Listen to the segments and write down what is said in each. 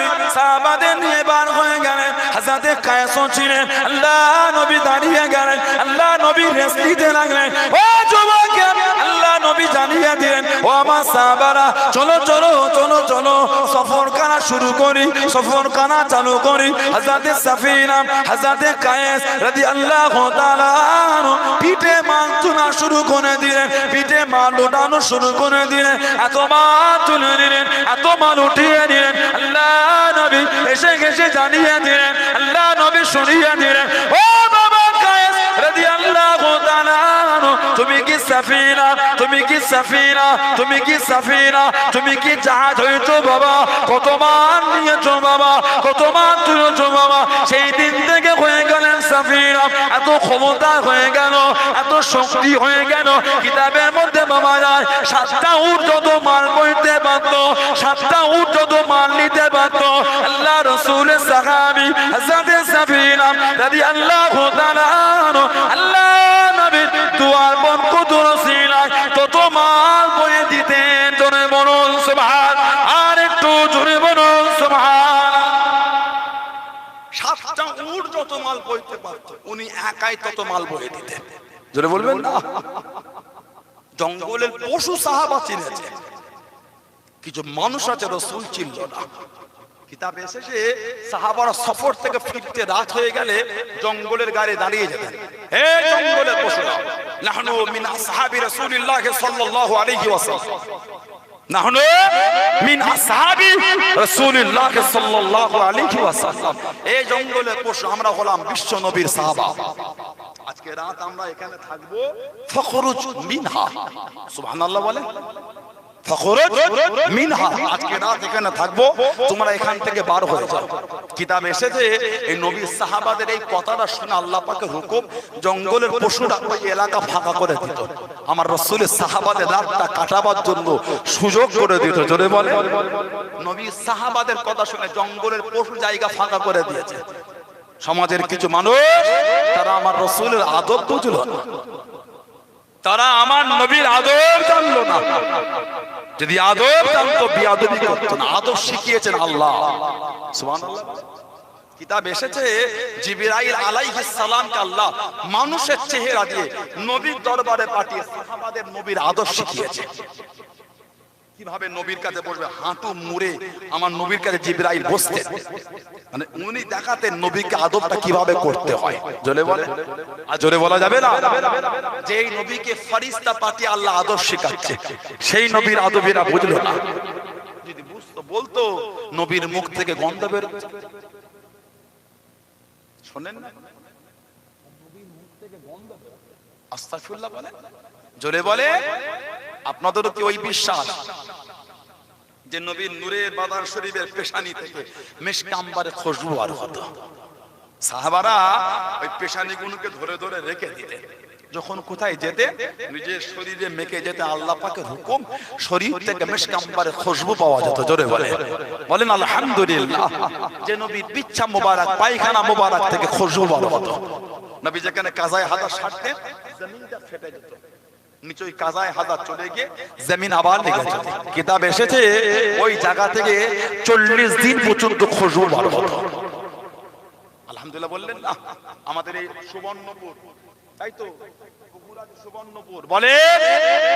নবী সাহাবাদের নিয়ে বার হয়ে গেলেন। হযরতে কায়েস ছিলেন, আল্লাহ নবী দাঁড়িয়ে গেলেন, আল্লাহ নবী রেস্ট নিতে লাগলেন। ও যুবক, আল্লাহ নবী জানিয়ে দিলেন, ও আমার সাহাবারা, চলো চলো চলো চলো সফর করা শুরু করি, সফর করা চালু করি। হযরতে সাফিনা, হযরতে কায়েস রাদিয়াল্লাহু তাআলা পিঠে মাল তোলা শুরু করে দিলেন, পিঠে মাল উঠানো শুরু করে দিলেন। এত মাল তুলে দিলেন, এত মাল উঠিয়ে দিলেন, আল্লাহ নবী এসে গেছে জানিয়ে দিলেন, আল্লাহ নবী শুনিয়ে দিলেন, ও বাবা কায়েস রাদিয়াল্লাহু তাআলা, তুমি কি সাফিনা, তুমি কি সাফিনা, তুমি কি সাফিনা, তুমি কি জাহাজ হয়েছো বাবা? কত মান নিয়েছো বাবা, কত মান তুলেছো বাবা? সেই দিন থেকে হয়ে গেলেন সাফিনা, এত ক্ষমতা হয়ে গেল, এত শক্তি হয়ে গেল। কিতাবের মধ্যে বাবা যায় 7টা উট যত মাল বইতে পারত, 7টা উট যত মাল নিতে পারত, আল্লাহ রাসূলের সাহাবী হযরতে সাফিনা রাদিয়াল্লাহু তাআলা আল্লাহ নবী দুয়ার বন কুদুর সিলাই তত মাল বয়ে দিতেন। জোরে বলুন সুবহান, আর একটু জোরে বলুন সুবহান। 7টা উট যত মাল বইতে পারত, উনি একাই তত মাল বয়ে দিতেন। জোরে বলবেন না? জঙ্গলের পশু সাহাবা চিনেছে, কিছু মানুষ আছে রাসূল চিনল না। কিতাবে এসেছে সাহাবারা সফর থেকে ফিরতে রাত হয়ে গেলে জঙ্গলের গায়ে দাঁড়িয়ে যেতেন। হে জঙ্গলের পশুরা, নাহনু মিন আসহাবি রাসূলিল্লাহ সাল্লাল্লাহু আলাইহি ওয়াসাল্লাম, নাহনু মিন আসহাবি রাসূলিল্লাহ সাল্লাল্লাহু আলাইহি ওয়াসাল্লাম। এই জঙ্গলের পশু আমরা হলাম বিশ্ব নবীর সাহাবা। আজকে রাত আমরা এখানে থাকবো, ফখরুজ মিনহা, সুবহানাল্লাহ বলে, ফখরুজ মিনহা, আজকে রাত এখানে থাকবো, তোমরা এখান থেকে বার হয়ে যাও। কিতাবে এসেছে এই নবীর সাহাবাদের এই কথাটা শুনে আল্লাহ পাকের হুকুম, জঙ্গলের পশুরা ওই এলাকা ফাঁকা করে দিত, আমার রাসূলের সাহাবাদের রাতটা কাটাবার জন্য সুযোগ করে দিত। জোরে বলে, নবীর সাহাবাদের কথা শুনে জঙ্গলের পশু জায়গা ফাঁকা করে দিয়েছে। সমাজের কিছু মানুষ তারা আমার রাসূলের আদব বুঝলো না, তারা আমার নবীর আদব জানলো না। যদি আদব জানতো বিয়াদবি করতো না। আদব শিখিয়েছেন আল্লাহ, সুবহানাল্লাহ। কিতাব এসেছে জিবরাইল আলাইহিস সালামকে আল্লাহ মানুষের চেহারা দিয়ে নবীর দরবারে পাঠিয়ে সাহাবাদের নবীর আদব শিখিয়েছে। কিভাবে নবীর কাছে বসবে, হাঁটু মুড়ে আমার নবীর কাছে জিবরাইল বসতেন, মানে উনি দেখাতেন নবীকে আদবটা কিভাবে করতে হয়। জোরে বলে, আর জোরে বলা যাবে না? যেই নবীকে ফেরেশতা পাঠিয়ে আল্লাহ আদব শেখাচ্ছে, সেই নবীর আদবেরা বুঝলো না। যদি বুঝতো বলতো নবীর মুখ থেকে গন্ধ বের হচ্ছে, শোনেন না, নবীর মুখ থেকে গন্ধ বের হচ্ছে, আস্তাগফিরুল্লাহ বলে, জোরে বলে। আপনাদেরও কি ওই বিশ্বাস যে নবীর নূরের বাদান শরীফের পেশানি থেকে মিশক আম্বারে খুশবু আর হতো? সাহাবারা ওই পেশানিগুলোকে ধরে ধরে রেখে দিতেন, যখন কোথায় যেতে নিজের শরীরে মেখে যেতে আল্লাহ পাকের হুকুম শরীর থেকে মিশক আম্বারে খুশবু পাওয়া যেত। জোরে বলে, বলেন আলহামদুলিল্লাহ। যে নবীর পিচ্ছা মোবারক, পায়খানা মোবারক থেকে খুশবু বার হতো। নবী যেখানে কাজায় হাদা সারতেন জমিনটা ফেটে যেত, নিচে ওই কাজায় হাজার চলে গিয়ে জমিন আবার লেগে যেত। কিতাব এসেছে ওই জায়গা থেকে 40 দিন পর্যন্ত খুশবু বার হতো। আলহামদুলিল্লাহ বললেন না? আমাদের এই সুবর্ণপুর, তাই তো সুবর্ণপুর বলে,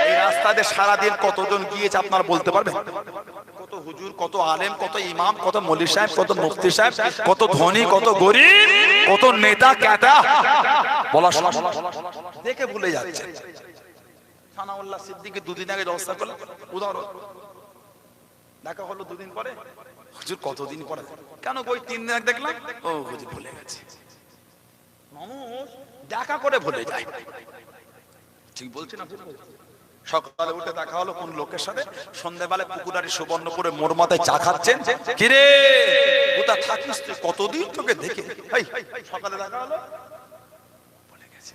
এই রাস্তাতে সারাদিন কতজন গিয়েছে আপনারা বলতে পারবেন? কত হুজুর, কত আলেম, কত ইমাম, কত মৌলভী সাহেব, কত মুফতি সাহেব, কত ধনী, কত গরিব, কত নেতা ক্যাটা, বলা দেখে ভুলে যাচ্ছে। সানাউল্লাহ সিদ্দিকী দুদিন আগে জলসা করলেন, উদাহরণ দেখা হলো, দুদিন পরে হুজুর কতদিন পরে, কেন ওই 3 দিন আগে দেখলাম, ও হুজুর ভুলে গেছে। মানুষ দেখা করে ভুলে যায়, ঠিক বলছি না? সকালে উঠে দেখা হলো কোন লোকের সাথে, সন্ধ্যাবেলা পুকুরারি সুবর্ণপুরে মোর মাথায় চা খাচ্ছেন, কিরে কোথা থাকিস তুই, কতদিন তোকে দেখে, সকালে দেখা হলো, ভুলে গেছে।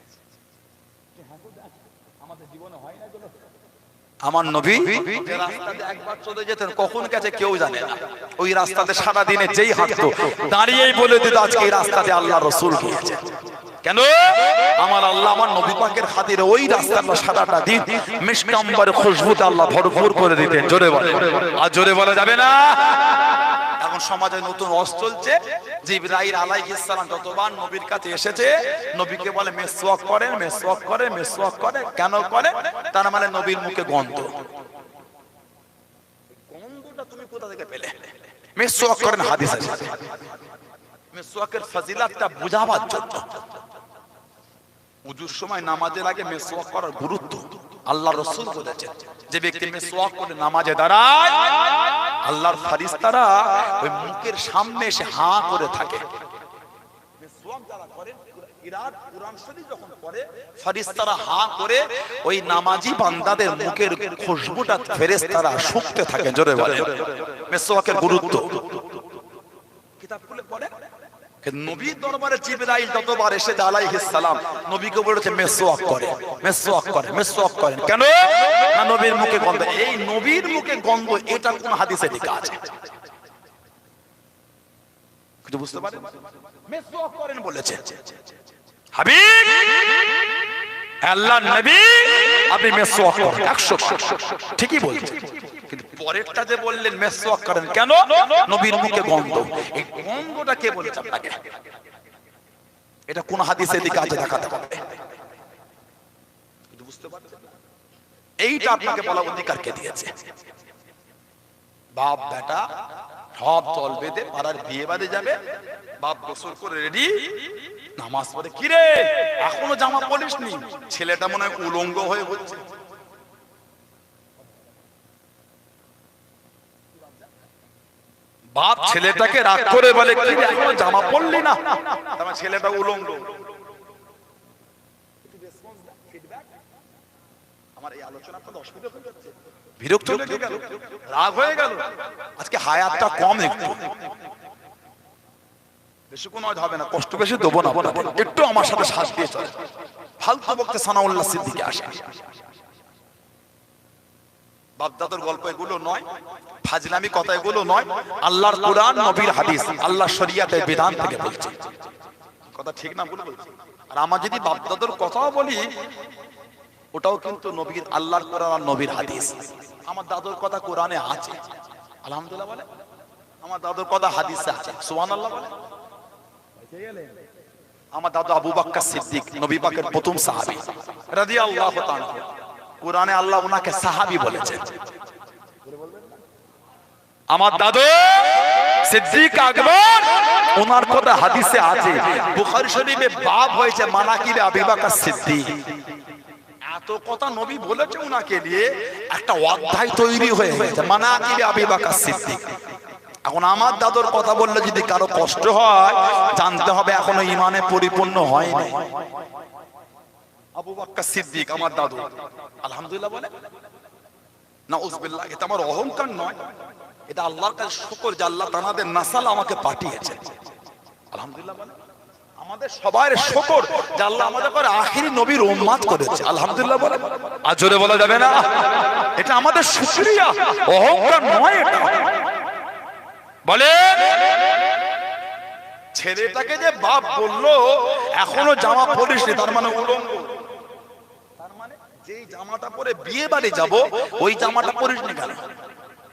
আমাদের জীবনে হয় না? আমার নবী রাস্তাতে একবার চলে যেতেন, কখন গেছে কেউ জানে না। ওই রাস্তাতে সারা দিনে যেই হাঁটতো দাঁড়িয়েই বলে দিত আজকে এই রাস্তাতে আল্লাহ রাসূল গিয়েছে। কেন? আমার আল্লাহ আমার নবী পাকের খাতিরে ওই রাস্তাটা সারাটা দিন মিশক আম্বারে খুশবুতে আল্লাহ ভরপুর করে দিতেন। জোরে বলে, আর জোরে বলা যাবে না? এখন সমাজে নতুন রস চলছে, জিবরাইল আলাইহিস সালাম যতবার নবীর কাছে এসেছে নবীকে বলে মেসওয়াক করেন, মেসওয়াক করেন, মেসওয়াক করে। কেন করে? তার মানে নবীর মুখে গন্ধ। গন্ধটা তুমি কোথা থেকে পেলে? মেসওয়াক করেন হাদিস আছে, মেসওয়াকের ফজিলতটা বুঝাবার জন্য। ওযুর সময় নামাজের আগে মেসওয়াক করার গুরুত্ব আল্লাহ রাসূল বলেছেন, যে ব্যক্তি মেসওয়াক করে নামাজে দাঁড়ায় আল্লাহর ফেরেশতারা ওই মুখের সামনে এসে হাঁ করে থাকে। মেসওয়াক যারা করে কুরআন শরীফ যখন পড়ে ফেরেশতারা হাঁ করে ওই নামাজি বান্দাদের মুখের খুশবুটা ফেরেশতারা শুঁকতে থাকে। জোরে বলে মেসওয়াকের গুরুত্ব কিতাব খুলে পড়ে। নবীর দরবারে জিবরাইল যতবার এসে আলাইহিস সালাম নবীকে বলেছে মেসওয়াক করে, মেসওয়াক করে, মেসওয়াক করেন। কেন? না নবীর মুখে গন্ধ। এই নবীর মুখে গন্ধ এটা কোন হাদিসে লেখা আছে? কিছু বুঝতে পারেন? মেসওয়াক করেন বলেছে হাবিব আল্লাহর নবী, আপনি মেসওয়াক করেন 100 ঠিকই বলছেন। কিন্তু পরেরটা যে বললেন মেসওয়াক করেন কেন? নবীর মুখে গন্ধ। এই গন্ধটা কে বলেছে আপনাকে? এটা কোন হাদিসে লেখা আছে দেখাতে হবে। কিন্তু বুঝতে পারছেন? এইটা আপনাকে বলা অধিকার কে দিয়েছে? বাপ বেটা সব দল বেঁধে পাড়ার বিয়ে বাড়ি যাবে, বাপ গোসল করে রেডি, নামাজ পড়ে, কি রে এখনো জামা পরিসনি? ছেলেটা মনে হয় উলঙ্গ হয়ে হচ্ছে। বাপ ছেলেটাকে রাগ করে বলে, কি রে এখনো জামা পরলি না? তার ছেলেটা উলঙ্গ। আমার এই আলোচনা আপনাদের অসুবিধা হয়ে যাচ্ছে? বিরক্ত লেগে গেল, রাগ হয়ে গেল? আজকে হায়াতটা কম, একটু বেশি কোনো হবে না, কষ্ট বেশি দেবো না, একটু আমার সাথে শ্বাস দিয়ে চলে। ফালতু বক্তে সানাউল্লাহ সিদ্দিকী আসে। বাপদাদার গল্প এগুলো নয়, ফাজলামি কথা এগুলো নয়, আল্লাহর কোরআন নবীর হাদিস, আল্লাহ শরিয়াতের বিধান থেকে বলছে। কথা ঠিক না ভুল বলছি? আর আমার যদি বাপদাদার কথাও বলি ওটাও কিন্তু নবীর, আল্লাহর কোরআন আর নবীর হাদিস। আমার দাদুর কথা কোরআনে আছে, আলহামদুলিল্লাহ বলে। আমার দাদুর কথা হাদিসে আছে, সুবহানাল্লাহ বলে। আমার দাদু আবু বকর সিদ্দিক নবী পাকের প্রথম সাহাবী রাদিয়াল্লাহু তাআলা, কোরআনে আল্লাহ ওনাকে সাহাবী বলেছেন। আমার দাদু সিদ্দিক আকবর, ওনার কথা হাদিসে আছে, বুখারী শরীফে বাব হয়েছে মানাকিবে আবু বকর সিদ্দিক। এত কথা নবী বলেছে ওনাকে নিয়ে, একটা অধ্যায় তৈরি হয়ে গেছে মানাকিবে আবু বকর সিদ্দিক। এখন আমার দাদুর কথা বললে যদি কারো কষ্ট হয়, জানতে হবে এখনো ঈমানে পরিপূর্ণ হয়নি। আবু বকর সিদ্দিক আমার দাদু, আলহামদুলিল্লাহ বলে। নাউযুবিল্লাহ, এটা আমার অহংকার নয়, এটা আল্লাহর কাছে শুকর যে আল্লাহ তাআলাদের নাসাল আমাকে পাঠিয়েছেন, আলহামদুলিল্লাহ বলে। আমাদের সবার শুকর যে আল্লাহ আমাদের পরে আখিরি নবীর উম্মত করেছে, আলহামদুলিল্লাহ বলে। আর জোরে বলা যাবে না? এটা আমাদের শুকরিয়া, অহংকার নয় এটা। বলে ছেলেটাকে যে বাপ বললো এখনো জামা পরিসনি, তার মানে উলঙ্গ। তার মানে যেই জামাটা পরে বিয়ে বাড়ি যাব ওই জামাটা পরিসনি কেন?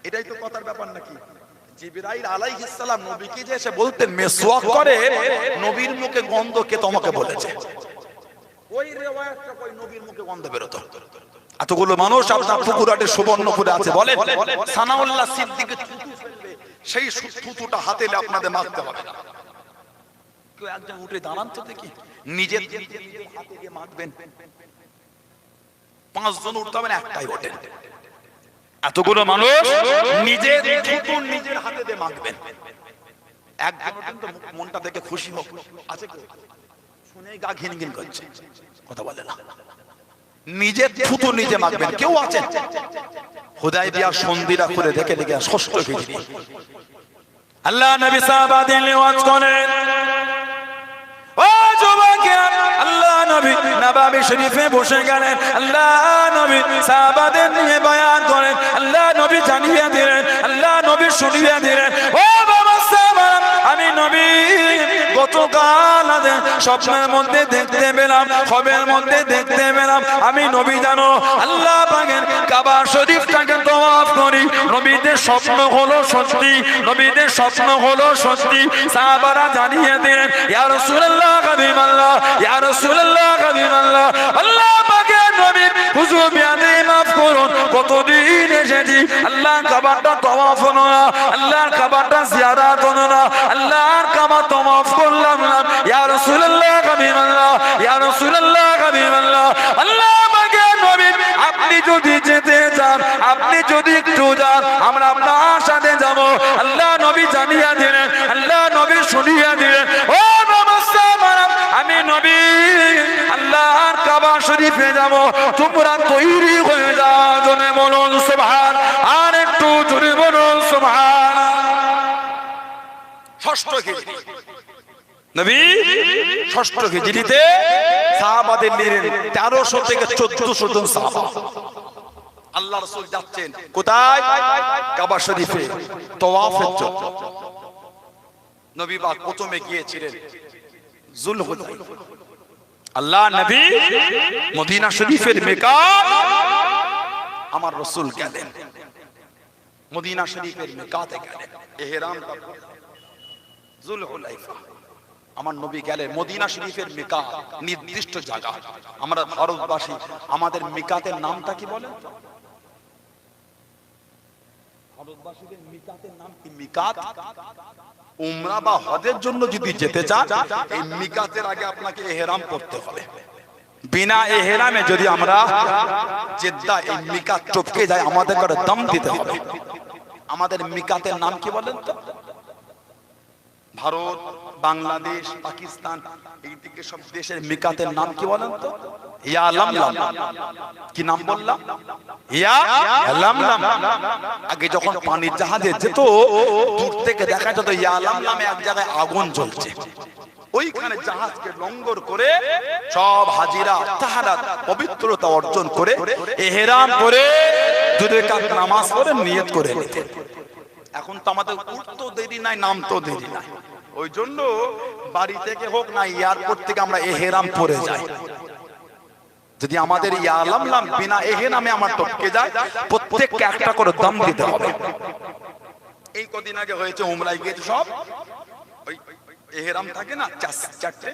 এটাই তো কথার ব্যাপার নাকি? জিবরাইল আলাইহিস সালাম নবীকে যে এসে বলতেন মেসওয়াক করে, নবীর মুখে গন্ধ কে তোমাকে বলেছে? ওই রিওয়ায়াতটা কই নবীর মুখে গন্ধ বেরোতো? এতগুলো মানুষ আপনার পুকুরহাটে সুবর্ণপুরে আছে, বলেন সানাউল্লাহ সিদ্দিককে সেই থুতুটা হাতে আপনাদের মারতে হবে না। কেউ একজন উঠে দাঁড়ান তো দেখি, নিজের হাতে দিয়ে মাখবেন। 5 জন উঠতে হবে না, একটাই ওঠেন। এতগুলো মানুষ নিজের থুতু নিজের হাতে দিয়ে মাখবেন। একজন ওঠেন তো মনটা দেখে খুশি হোক। আছে কেউ? শুনে গা ঘিন ঘিন করছে, কথা বলে না। নিজের থুতু নিজে মাখবেন। কেউ আছেন? হুদায়বিয়া সন্ধিরা করে দেখে দেখে 6ষ্ঠ হিজরি আল্লাহ নবী সাহাবাদের ওয়াজ করেন। ও যুবকেরা, আল্লাহ নবী নববী শরীফে বসে গেলেন, আল্লাহ নবী সাহাবাদের নিয়ে বয়ান করেন, আল্লাহ নবী জানিয়ে দিলেন, আল্লাহ নবী শুনিয়ে দিলেন, ও বাবা সাহাবা, আমি নবী গতকাল স্বপ্নের মধ্যে দেখতে পেলাম, খবের মধ্যে দেখতে পেলাম আমি নবী জানো আল্লাহ পাকের কাবা শরীফটাকে তওয়াফ করি। নবীদের স্বপ্ন হলো সত্যি, নবীদের স্বপ্ন হলো সত্যি। সাহাবারা জানিয়ে দিলেন ইয়া রাসূলুল্লাহ হাবিবাল্লাহ, ইয়া রাসূলুল্লাহ হাবিবাল্লাহ, আল্লাহ পাকের নবী হুজুর বিয়াদে মাফ করুন, কতদিন এসেছি আল্লাহর কাবাটা তওয়াফ হলো না, আল্লাহর কাবাটা জিয়ারত হলো না, আল্লাহর কাবা তওয়াফ করলাম না। ইয়া রাসূলুল্লাহ হাবিবাল্লাহ, ইয়া রাসূলুল্লাহ হাবিবাল্লাহ, আল্লাহ পাকের নবী আপনি যদি যেতে চান, আপনি যদি একটু যান, আমরা আপনার সাথে যাব। আল্লাহ নবী জানিয়ে দিলেন, আল্লাহ নবী শুনিয়ে দিলেন, ও নমস্কার আমি নবী আল্লাহর কাবা শরীফে যাব, তোমরা তৈরি হয়ে যাও। জোরে বলুন সুবহান, আর একটু জোরে বলুন সুবহান। ষষ্ঠ হিজরি নবী, ষষ্ঠ হিজরিতে সাহাবাদের নিলেন 1300 থেকে 1400 জন সাহাবা। আল্লাহ রাসূল যাচ্ছেন কোথায়? কাবা শরীফে তওয়াফের জন্য। নবী পাক প্রথমে গিয়েছিলেন যুলহুলাইফা। আল্লাহ নবী মদিনা শরীফের মিকাত, আমার রাসূল গেলেন মদিনা শরীফের মিকাতে গেলেন, ইহরামটা যুলহুলাইফা। আমার নবী গেলেন মদিনা শরীফের মিকাত, নির্দিষ্ট জায়গা। আমরা ভারতবাসী, আমাদের মিকাতের নামটা কি বলেন? ভারতবাসীদের মিকাতের নাম কি? মিকাত উমরা বা হজের জন্য যদি যেতে চান, এই মিকাতের আগে আপনাকে ইহরাম করতে হবে। বিনা ইহরামে যদি আমরা জেদ্দা এই মিকাত টপকে যায়, আমাদের করে দম দিতে হবে। আমাদের মিকাতের নাম কি বলেন তো? ভারত, বাংলাদেশ, পাকিস্তান, এই দিকে সব দেশের মিকাতের নাম কি বলেন তো? ইয়া লামলাম। কি নাম বললাম? ইয়া লামলাম। আগে যখন পানির জাহাজে যেত, দূর থেকে দেখা যেত ইয়া লামলামে এক জায়গায় আগুন জ্বলছে। ওইখানে জাহাজকে লঙ্গর করে সব হাজিরা তাহারাত পবিত্রতা অর্জন করে ইহরাম করে 2 রাকাত নামাজ পড়ে নিয়ত করে নিতেন। এখন তো আমাদের উঠতেও দেরি নাই, নামতেও দেরি নাই। ওই জন্য বাড়ি থেকে হোক না এয়ারপোর্ট থেকে আমরা ইহরাম পরে যাই। যদি আমাদের ইয়া লামলাম বিনা ইহরামে আমার টপকে যায়, প্রত্যেককে একটা করে দম দিতে হবে। এই কদিন আগে হয়েছে উমরায় গিয়েছে, সব ওই ইহরাম থাকে না চারটে,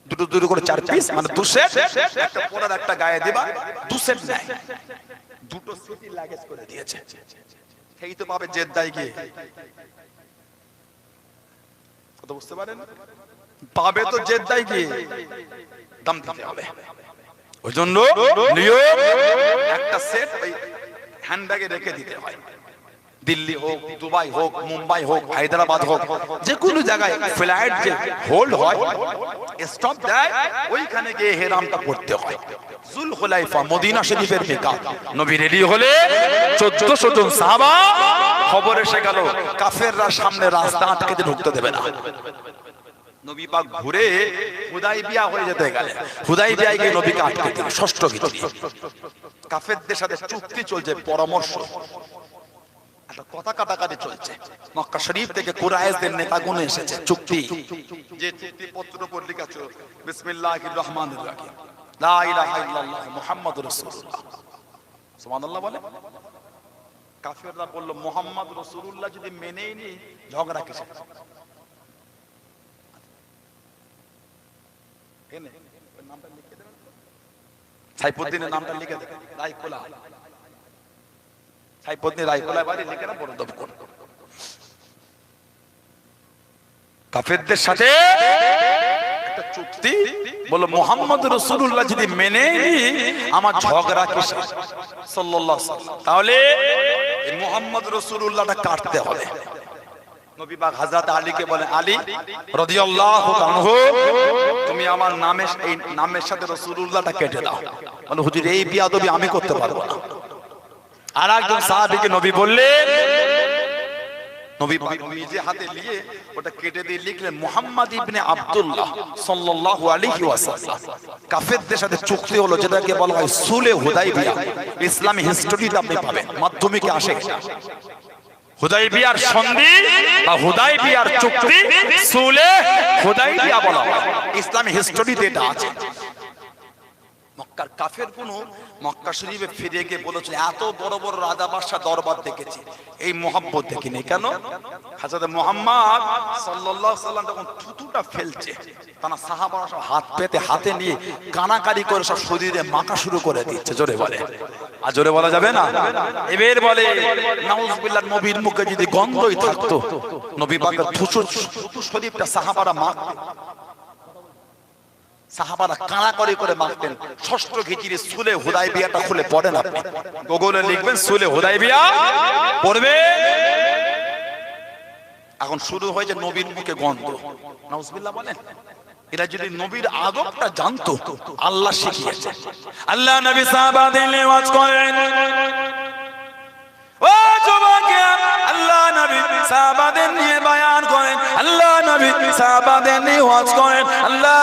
দুটো করে 4 পিস, মানে 2 সেট, একটা পরার একটা গায়ে দিবা, 2 সেট নাই, 2টো সেটই লাগেজ করে দিয়েছে। সেই তো পাবে জেদ্দায় গিয়ে, কথা বুঝতে পারেন? পাবে তো জেদ্দায় গিয়ে দাম দিতে হবে। ওই জন্য নিয়ম, একটা সেট ওই হ্যান্ডব্যাগে রেখে দিতে হয়। দিল্লি হোক, দুবাই হোক, মুম্বাই হোক, হায়দ্রাবাদ হোক, যে কোনো জায়গায় ফ্লাইট যে হোল্ড হয়, স্টপ দেয়, ওইখানে গিয়ে ইহরামটা পড়তে হয়। যুলহুলাইফা মদিনা শরীফের মিকাত। নবী রেডি হলে 1400 জন সাহাবা, খবর এসে গেল কাফেররা সামনে রাস্তা আটকে দিয়ে ঢুকতে দেবে না। নবী পাক ঘুরে হুদাইবিয়া হয়ে যেতে গেলেন, হুদাইবিয়ায় গিয়ে নবীকে আটকে দিলেন। ষষ্ঠ হিজরি কাফেরদের সাথে চুক্তি চলছে, পরামর্শ, একটা কথা কাটাকাটি চলছে। মক্কা শরীফ থেকে কুরাইশদের নেতাগণ এসেছে, চুক্তি, যে চুক্তি পত্র উপর লেখা আছে বিসমিল্লাহির রহমানির রহিম, লা ইলাহা ইল্লাল্লাহ মুহাম্মাদুর রাসূলুল্লাহ। সুবহানাল্লাহ বলে। কাফেররা বলল মুহাম্মদ রাসূলুল্লাহ যদি মেনেই নি, ঝগড়া কিসের? এনে ওই নামটা লিখে দেন, সাইফুদ্দিনের নামটা লিখে দেন, রায়কোলা, সাইফুদ্দিন রায়কোলা বাড়ি লিখে না, বড় দব কোন। কাফেরদের সাথে একটা চুক্তি, বলো মুহাম্মদ রাসূলুল্লাহ যদি মেনে নি, আমার ঝগড়া কিসের? সাল্লাল্লাহু আলাইহি ওয়াসাল্লাম। তাহলে এই মুহাম্মদ রাসূলুল্লাহটা কাটতে হবে। নবী পাক হযরত আলীকে বলে, আলী রাদিয়াল্লাহু আনহু, তুমি আমার নামের এই নামের সাথে রাসূলুল্লাহটা কেটে দাও। বলে হুজুর এই বিয়াদবি আমি করতে পারবো না। আর একজন সাহাবীকে নবী বললেন, নবী পাক নিজে হাতে নিয়ে ওটা কেটে দিয়ে লিখলেন মুহাম্মদ ইবনে আব্দুল্লাহ সাল্লাল্লাহু আলাইহি ওয়াসাল্লাম। কাফেরদের সাথে চুক্তি হলো, যেটাকে বলা হয় সুলে হুদাইবিয়া। ইসলামী হিস্ট্রিতে আপনি পাবেন, মাধ্যমিকে আসে। হুদাইবিয়ার সন্ধি বা হুদাইবিয়ার চুক্তি সুলে হুদাইবিয়া বলা হয়। ইসলামী হিস্টোরিতে এটা আছে। মক্কার কাফের কোন মক্কা শরীফে ফিরে গিয়ে বলেছিল এত বড় বড় রাজা বাদশা দরবার দেখেছি, এই মোহাম্মত দেখিনি কেন? হযরত মুহাম্মদ সাল্লাল্লাহু আলাইহি সাল্লাম যখন থুতুটা ফেলছে, তারা সাহাবারা সব হাত পেতে হাতে নিয়ে কানাকারি করে সব শরীরে মাখা শুরু করে দিচ্ছে। জোরে বলে, আর জোরে বলা যাবে না? এবার বলে নাউজুবিল্লাহ, নবীর মুখে যদি গন্ধই থাকতো, নবী পাকের থুতু শরীফটা সাহাবারা মাখতেন, সাহাবারা কানাকারি করে মাখতেন। ষষ্ঠ হিজরি সুলে হুদাইবিয়াটা খুলে পড়েন, আপনি গুগলে লিখবেন সুলে হুদাইবিয়া পড়বে। এখন শুরু হয়েছে নবীর মুখে গন্ধ। নাউজুবিল্লাহ বলেন। এরা যদি নবীর আদবটা জানতো, আল্লাহ শিখিয়েছে। আল্লাহ নবী সাহাবাদের নিয়ে ওয়াজ করেন, ও যুবকেরা, আল্লাহ নবী সাহাবাদের নিয়ে বয়ান করেন, আল্লাহ নবী সাহাবাদের নিয়ে ওয়াজ করেন। আল্লাহ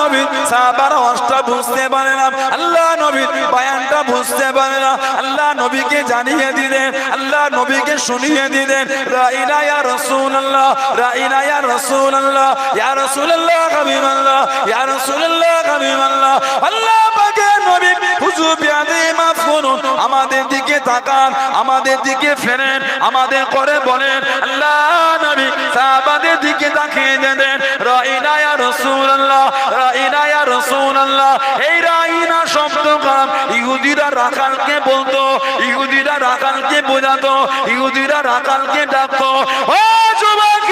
নবী সাহাবারা ওয়াজটা বুঝতে পারে না, আল্লাহ নবী বয়ানটা বুঝতে পারে না। আল্লাহ নবীকে জানিয়ে দিলেন, আল্লাহ নবীকে শুনিয়ে দিলেন, রাইনা ইয়া রাসূলুল্লাহ, রাইনা ইয়া রাসূলুল্লাহ, ইয়া রাসূলুল্লাহ হাবিবাল্লাহ, ইয়া রাসূলুল্লাহ হাবিবাল্লাহ। আল্লাহ পাকের নবী হুজুর বিয়াদে মাফ করুন, আমাদের দিকে তাকান, আমাদের দিকে ফেরেন, আমাদের করে বলেন। আল্লাহ নবী সাহাবাদের দিকে তাকিয়ে দেন, রাইনা ইয়া রাসূলুল্লাহ, রাইনা ইয়া রাসূলুল্লাহ। এই রাইনা শব্দ কাম ইহুদিরা রাখালকে বলতো, ইহুদিরা রাখালকে বোঝাতো, ইহুদিরা রাখালকে ডাকতো। ও যুবক,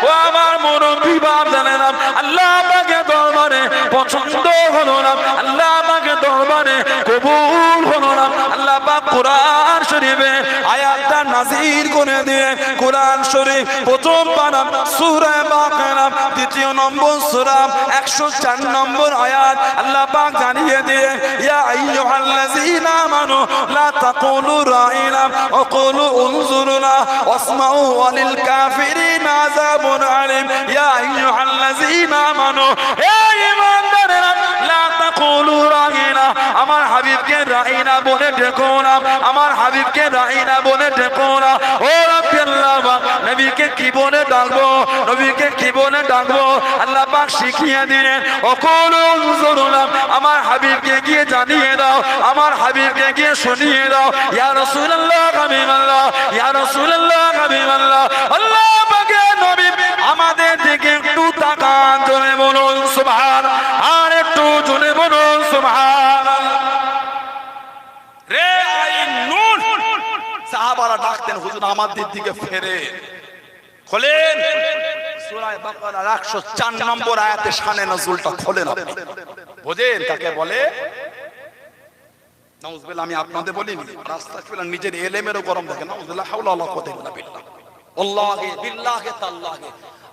ও আমার মুরব্বি বাপ জানেন, আল্লাহ পাকের দরবারে পছন্দ হলো না, আল্লাহ পাকের দরবারে কবুল হলো না। আল্লাহ পাক কোরআন শরীফে আয়াতটা নাযিল করে দিয়ে, কোরআন শরীফ প্রথম পারা সূরা বাকারা দ্বিতীয় নম্বর সূরা 104 নম্বর আয়াত আল্লাহ পাক জানিয়ে দিয়ে, ইয়া আইয়ুহাল্লাযীনা আমানু লা তাকুলু রাইনা ওয়া কুলু উনজুরনা ওয়াসমাউ ওয়ালিল কাফিরিনা আযাবুন আলীম। ইয়া আইয়ুহাল্লাযীনা আমানু, হে ঈমানদারেরা, লা তাকুলু রাইনা, আমার হাবিবকে রাইনা বলে ডেকো না, আমার হাবিবকে রাইনা বলে ডেকো না। ও রাব্বি আল্লাহ, নবীকে কি বলে ডাকবো, নবীকে কি বলে ডাকবো? আল্লাহ পাক শিখিয়ে দিলেন, ওকুলু উনজুরনা, আমার হাবিবকে গিয়ে জানিয়ে দাও, আমার হাবিবকে গিয়ে শুনিয়ে দাও, ইয়া রাসূলুল্লাহ হাবিবাল্লাহ, ইয়া রাসূলুল্লাহ হাবিবাল্লাহ। আল্লাহ পাকের নবী আমাদের দিকে একটু তাকান, জোরে বলুন সুবহানাল্লাহ, আর একটু জোরে বলুন সুবহানাল্লাহ। রে আইন নূর, সাহাবারা ডাকতেন, হুজুর আমাদের দিকে ফেরে খোলেন। সূরা বাকারার 104 নম্বর আয়াতে শানে নজুলটা খোলেন, আপনি বোঝেন কাকে বলে? নাউজুবিল্লাহ, আমি আপনাদের বলিনি, আস্তাগফিরুল্লাহ, নিজের ইলমেরও গরম থাকে। নাউজুবিল্লাহ, হাওলা ওয়ালা কুওয়াতা ইল্লা বিল্লাহ। আল্লাহি বিল্লাহি তাআলাহি,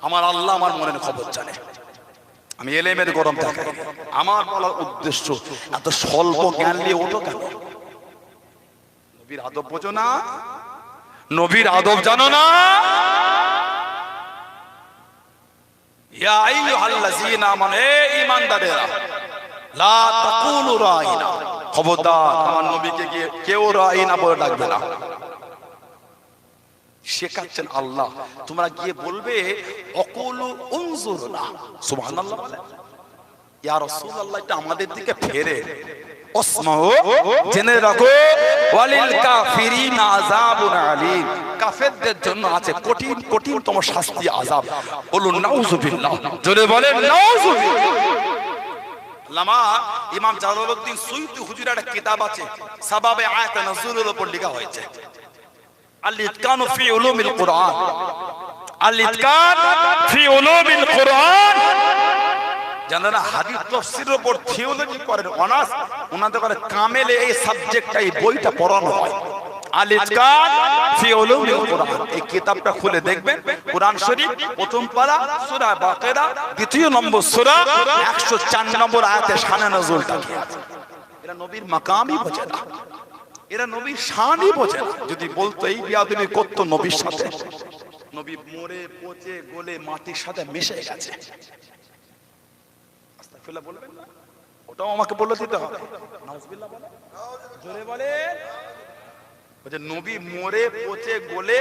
আমার আল্লাহ আমার মনের খবর জানে। আমি ইলমের গরম থাকে। আমার বলার উদ্দেশ্য, এত স্বল্প জ্ঞান নিয়ে ওঠো কেন? নবীর আদব বোঝো না? নবীর আদব জানো না? ইয়া আইয়ুহাল্লাযীনা আমানু, হে ঈমানদারেরা, লা তাকুলু রাইনা, খবরদার আমার নবীকে গিয়ে কেউ রাইনা বলে ডাকবে না। শেখাচ্ছেন আল্লাহ, তোমরা গিয়ে বলবে ওকুলু উনজুরনা, সুবহানাল্লাহ বলে, ইয়া রাসূলুল্লাহ, এটা আমাদের দিকে ফেরে। ওসমাউ, জেনে রাখো, ওয়ালিল কাফিরিনা আযাবুন আলীম, কাফেরদের জন্য আছে কঠিন কঠিনতম শাস্তি, আযাব। বলুন নাউযুবিল্লাহ, জোরে বলেন নাউযুবিল্লাহ। আল্লামা ইমাম জালালউদ্দিন সুয়ুতী হুজুরের একটা কিতাব আছে, সাবাবে আয়াত নজুলের উপর লেখা হয়েছে, আল ইতকান ফি উলুমিল কুরআন, আল ইতকান ফি উলুমিল কুরআন। যারা হাদিস তাফসীরের উপর থিওলজি করেন, অনার্স, ওনাদের করে কামেলে এই সাবজেক্টটা, এই বইটা পড়ানো হয়, আল ইতকান ফি উলুমিল কুরআন। এই কিতাবটা খুলে দেখবেন, কুরআন শরীফ প্রথম পারা সূরা বাকারা দ্বিতীয় নম্বর সূরা 104 নম্বর আয়াতে শানে নজুলটা কি আছে। এরা নবীর মাকামই বোঝে না, এরা নবীর শানই বোঝে না। যদি বলতো এই বিয়াদবি করত নবীর সাথে, নবী মরে পচে গলে মাটির সাথে মিশে গেছে, আস্তাগফিরুল্লাহ বলবেন না? ওটাও আমাকে বলে দিতে হবে। নাউজুবিল্লাহ বলে, জোরে বলে। বলে নবী মরে পচে গলে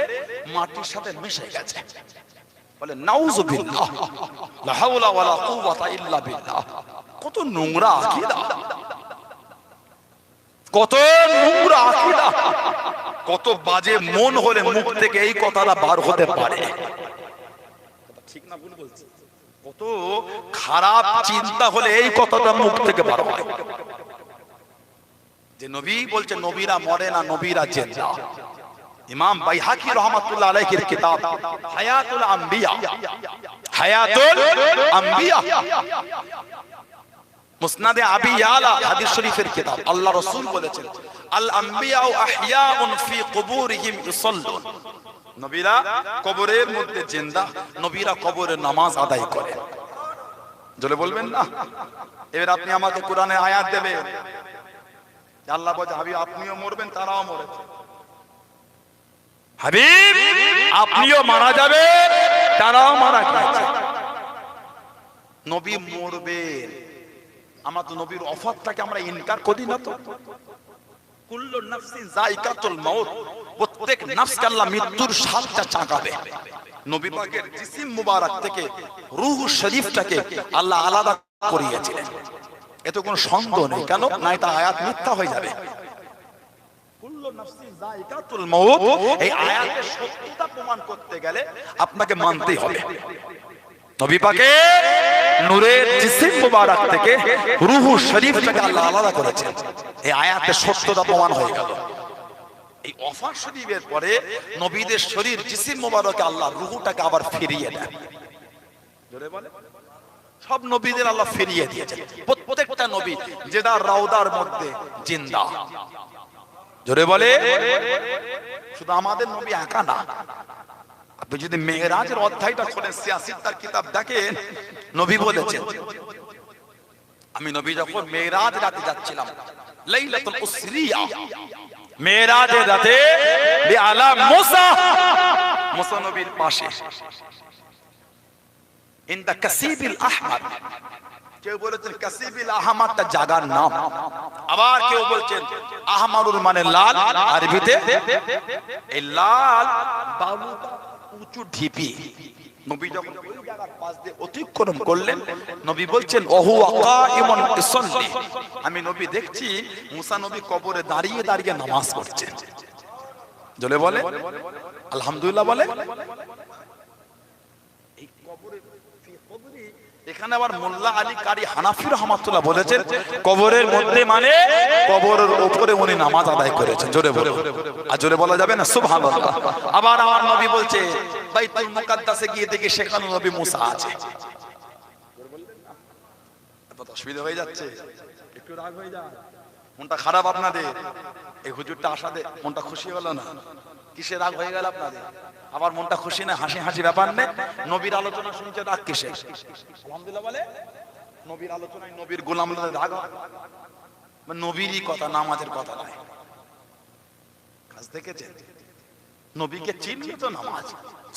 মাটির সাথে মিশে গেছে। বলে নাউযুবিল্লাহ, লা হাওলা ওয়ালা কুওয়াতা ইল্লা বিল্লাহ। কত নোংরা আকীদা, কত নোংরা আকীদা, কত বাজে মন হলে মুখ থেকে এই কথাটা বার হতে পারে? ঠিক না ভুল বলছি? কত খারাপ চিন্তা হলে এই কথাটা মুখ থেকে বার হয় যে নবী বলছে নবীরা মরে না, নবীরা জিন্দা। ইমাম বাইহাকি রহমাতুল্লাহ আলাইহির কিতাব হায়াতুল আম্বিয়া, হায়াতুল আম্বিয়া, মুসনাদে আবি ইয়ালা হাদিস শরীফের কিতাব। আল্লাহ রাসূল বলেছেন আল আম্বিয়াউ আহইয়াউন ফি কুবুরিহিম ইউসাল্লুন। নবীরা কবরের মধ্যে জিন্দা, নবীরা কবরে নামাজ আদায় করে। জোরে বলবেন না? এবার আপনি আমাকে কোরআনে আয়াত দেবেন, আল্লাহ বলে হাবিব আপনিও মরবেন, তারাও মরেছে। হাবিব আপনিও মারা যাবে, তারাও মারা গেছে। নবী মরবেন, আমরা তো নবীর ওফাতটাকে আমরা ইনকার করি না। তো কুল্লু নাফসিন যায়কাতুল মাউত, প্রত্যেক নফসকে আল্লাহ মৃত্যুর স্বাদটা চাখাবে। নবী পাকের জিসিম মুবারক থেকে রূহ শরীফটাকে আল্লাহ আলাদা করিয়েছিলেন, এতে কোনো সন্দেহ নেই। কেন না? এটা আয়াত মিথ্যা হয়ে যাবে। কুল্লু নাফসিন যায়কাতুল মাউত, এই আয়াতের সত্যতা প্রমাণ করতে গেলে আপনাকে মানতেই হবে নবী পাকের নূরের জিসিম মুবারক থেকে রূহ শরীফটাকে আল্লাহ আলাদা করেছেন। এই আয়াতের সত্যতা প্রমাণ হয়ে গেল। এই ওফাত শরীফের পরে নবীদের শরীর জিসিম মুবারকে আল্লাহ রূহটাকে আবার ফিরিয়ে দেন। জোরে বলে সব নবীদের আল্লাহ ফিরিয়ে দিয়েছেন। প্রত্যেকটা নবী যেদার রাউদার মধ্যে জিন্দা। জোরে বলে শুধু আমাদের নবী একা না। আপনি যদি মেরাজের অধ্যায়টা খোলেন, সিয়াসিত্তার কিতাব দেখেন, নবী বলেছেন আমি নবী যখন মেরাজ রাতে যাচ্ছিলাম, লাইলাতুল উসরিয়া, মেরাজের রাতে বিআলা মুসা, মুসা নবীর পাশে ইনদা কাসিবিল আহমার। কেউ বলেছেন কাসিবিল আহমারটা জায়গার নাম, আবার কেউ বলছেন আহমারুল মানে লাল, আরবিতে এই লাল বালু উঁচু ঢিপি। নবী যখন ওই জায়গার পাশ দিয়ে অতিক্রম করলেন, নবী বলছেন ওহু কাইমুন ইসাল্লি, আমি নবী দেখছি মুসা নবী কবরে দাঁড়িয়ে দাঁড়িয়ে নামাজ পড়ছেন। জোরে বলে আলহামদুলিল্লাহ বলে। এই কবরে এখানে আবার মোল্লা আলী কারি হানাফি রাহমাতুল্লাহ বলেছেন কবরের মধ্যে মানে কবরের উপরে উনি নামাজ আদায় করেছেন। জোরে বলে, আর জোরে বলা যাবে না সুবহানাল্লাহ। আবার আমার নবী বলছে বাইতুল মুকাদ্দাসে গিয়ে দেখি সেখানে নবী মুসা আছে। অসুবিধা হয়ে যাচ্ছে, একটু রাগ হয়ে যায়, মনটা খারাপ আপনাদের। এই হুজুরটা আসাতে মনটা খুশি হলো না? কিসে রাগ হয়ে গেল আপনাদের? আবার মনটা খুশি না? হাসি হাসি ব্যাপার নেই। নবীর আলোচনা শুনছে, রাগ কিসে? আলহামদুলিল্লাহ বলে। নবীর আলোচনায় নবীর গোলামদের রাগ হয়? নবীরই কথা, নামাজের কথা নয়। কাজ দেখেছে? নবীকে চিনলে তো নামাজ।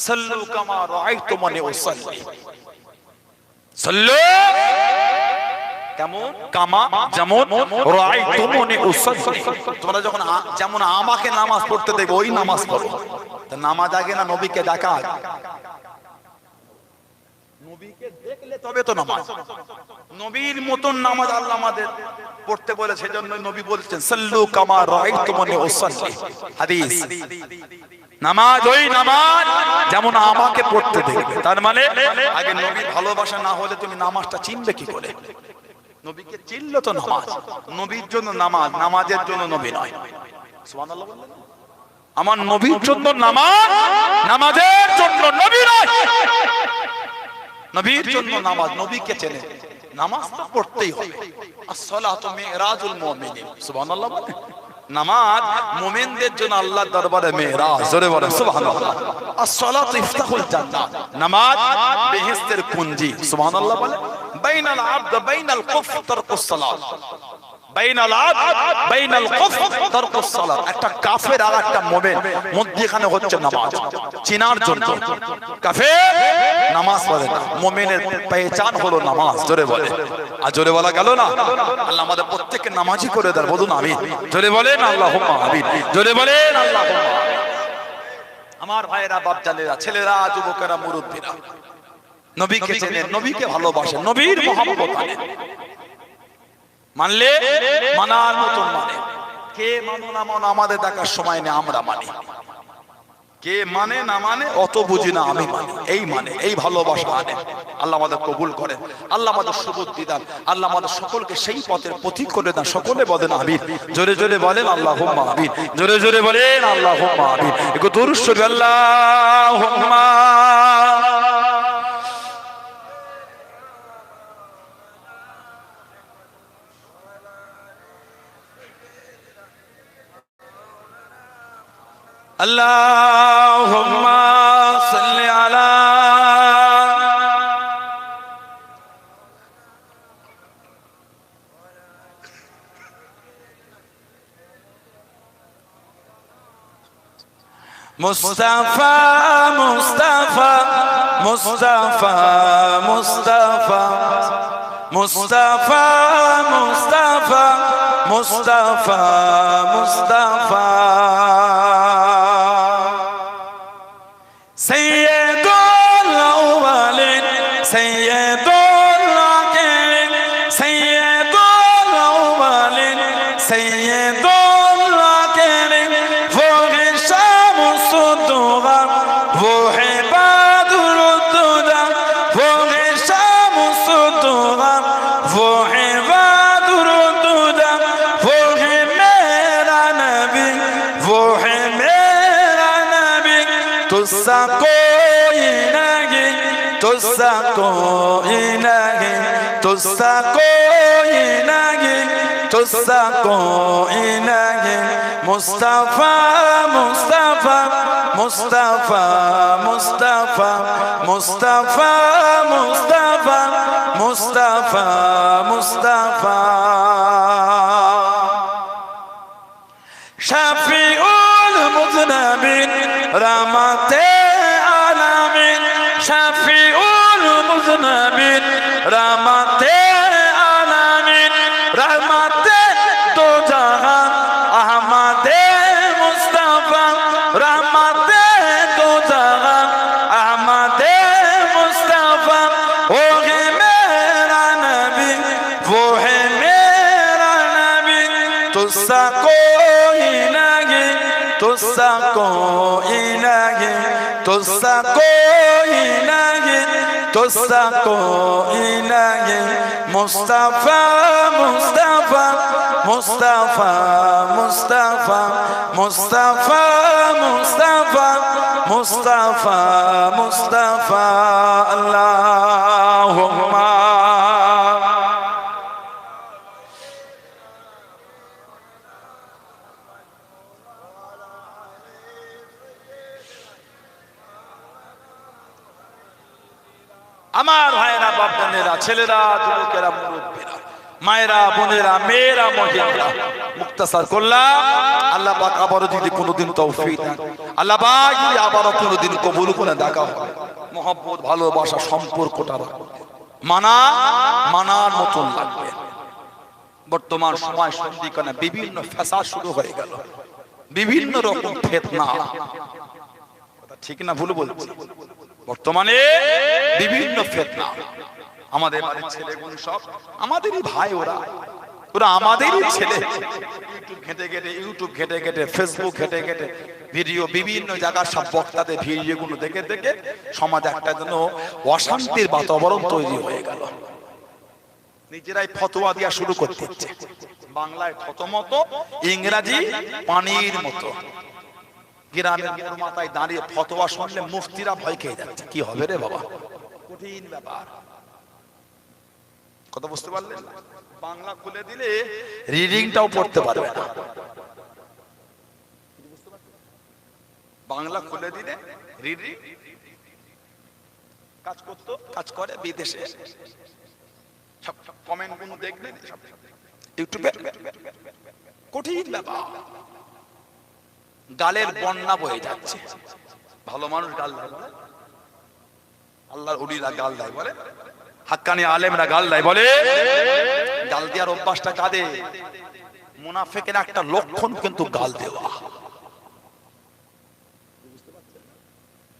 সাল্লু কামা রাআইতুমুনি উসাল্লি, সাল্লু কেমন কামা যেমন রাআইতুমুনি উসাল্লি, তোমরা যখন যেমন আমাকে নামাজ পড়তে দেখো ওই নামাজ পড়ো। তা নামাজ আগে না নবীকে দেখা আগে? নবীকে দেখলে তবে তো নামাজ। নবীর মতন নামাজ আল্লাহ আমাদের পড়তে বলে, সেজন্য নবী বলছেন সাল্লু কামা রাআইতুমুনি উসাল্লি। হাদিস নামাজ ওই নামাজ যেমন আমাকে পড়তে দেখবে। তার মানে আগে নবীর ভালোবাসা না হলে তুমি নামাজটা চিনবে কি করে? নবীকে চিনলে তো নামাজ। নবীর জন্য নামাজ, নামাজের জন্য নবী নয়। সুবহানাল্লাহ বললেন। আমার নবীর জন্য নামাজ, নামাজের জন্য নবী নয়। নবীর জন্য নামাজ, নবীকে চেনে নামাজ তো পড়তেই হবে। as-salatu mi'rajul mu'minin, সুবহানাল্লাহ বলে। নামাজ মুমিনদের জন্য আল্লাহর দরবারে মেরাজ। জোরে বলেন সুবহানাল্লাহ। as-salatu ইফতাহুল জান্নাহ, নামাজ বেহেশতের কুঞ্জি। সুবহানাল্লাহ বলে। বাইনাল আবদ বাইনাল কুফর তারকুস সালাত, বাইনাল আবদ বাইনাল কুফর তারকুস সালাত, একটা কাফের আর একটা মুমিন মধ্যখানে হচ্ছে নামাজ। চিনার জন্য কাফের নামাজ পড়ে না, মুমিনের পহচান হলো নামাজ। জোরে বলে, আর জোরে বলা গেল না? আল্লাহ আমাদের প্রত্যেককে নামাজি করে দেন, বলুন আমিন। জোরে বলেন আল্লাহুম্মা আমিন, জোরে বলেন আল্লাহুম্মা। আমার ভাইয়েরা, বাপজানেরা, ছেলেরা, যুবকেরা, মুরব্বীরা, নবীকে চেনেন, নবীকে ভালোবাসেন, নবীর মহব্বত আনেন। মানলে মানার মতন মানে, কে মানো না মানো আমাদের দেখার সময় নেই, আমরা মানি। কে মানে না মানে অত বুঝি না, আমি মানি। এই মানে, এই ভালোবাসা আনে। আল্লাহ আমাদের কবুল করেন, আল্লাহ আমাদের সুবুদ্ধি দেন, আল্লাহ আমাদের সকলকে সেই পথের পথিক করে দেন। সকলে বলেন আমিন, জোরে জোরে বলেন আল্লাহুম্মা আমিন, জোরে জোরে বলেন আল্লাহুম্মা আমিন। একটু দুরূদ শরীফ আল্লাহুম্মা اللهم صل على مصطفى مصطفى مصطفى مصطفى مصطفى مصطفى مصطفى مصطفى سيد الأولين سيد الآخرين سيد الأولين سيد الآخرين فوق الشمس الدغام فوق بدر الدجى فوق الشمس الدغام فوق بدر الدجى فوق ميرا نبي فوق ميرا نبي تساقي ناجي تساقي ناجي تساقي ناجي تساقي ناجي مصطفى مصطفى مصطفى مصطفى مصطفى مصطفى مصطفى مصطفى شفيع المذنبين رحمة العالمين شفيع المذنبين رحمة العالمين رحمة دو جهان أحمد مصطفى رحمة دو جهان أحمد مصطفى وهي میرا نبی وہ ہے میرا نبی تجھسا کوئی نہیں تجھسا کوئی نہیں تجھسا کوئی نہیں تجھسا کوئی نہیں مصطفیٰ مصطفیٰ مصطفیٰ مصطفیٰ مصطفیٰ مصطفیٰ مصطفیٰ مصطفیٰ اللہم আমার ভাইরা, বাপজানেরা, ছেলেরা, যুবকেরা, মুরব্বীরা, মায়েরা, বোনেরা, মেয়েরা, মহিলারা, মুক্তাসার করলাম। আল্লাহ পাক আবারও যদি কোনোদিন তৌফিক দেন, আল্লাহ পাক যদি আবারও কোনোদিন কবুল করে দেখা হয়, মহব্বত, ভালোবাসা, সম্পর্কটা মানার মতন লাগবে। বর্তমান সময় সন্ধিক্ষণে বিভিন্ন ফ্যাসাদ শুরু হয়ে গেল, বিভিন্ন রকম ফিতনা, ঠিক না ভুল বলছি? বর্তমানে বিভিন্ন ফিতনা। আমাদের বাড়ির ছেলেগুলো সব আমাদেরই ভাই, ওরা আমাদেরই ছেলে। ইউটিউব ঘেটে ঘেটে ফেসবুক ঘেটে ঘেটে ভিডিও, বিভিন্ন জায়গার সব বক্তাদের ভিডিওগুলো দেখে দেখে সমাজ একটা যেন অশান্তির বাতাবরণ তৈরি হয়ে গেল। নিজেরাই ফতোয়া দেওয়া শুরু করতে হচ্ছে। বাংলায় থতমত, ইংরাজি পানির মতো। গ্রামের মোড় মাথায় দাঁড়িয়ে ফতোয়া শুনলে মুফতিরা ভয় খেয়ে যাচ্ছে, কি হবে রে বাবা, কঠিন ব্যাপার। কথা বুঝতে পারলেন? বাংলা খুলে দিলে রিডিংটাও পড়তে পারবে না। বাংলা খুলে দিলে রিডিং কাজ করতো, কাজ করে বিদেশে। সব কমেন্ট গুলো দেখবেন, ইউটিউবে কঠিন ব্যাপার, গালের বন্যা বয়ে যাচ্ছে। ভালো মানুষ গাল দেয় বলে, আল্লাহর ওলিরা গাল দেয় বলে, হাক্কানি আলেমরা গাল দেয় বলে। গাল দেওয়ার অভ্যাসটা কাদের? মুনাফিকের একটা লক্ষণ কিন্তু গাল দেওয়া।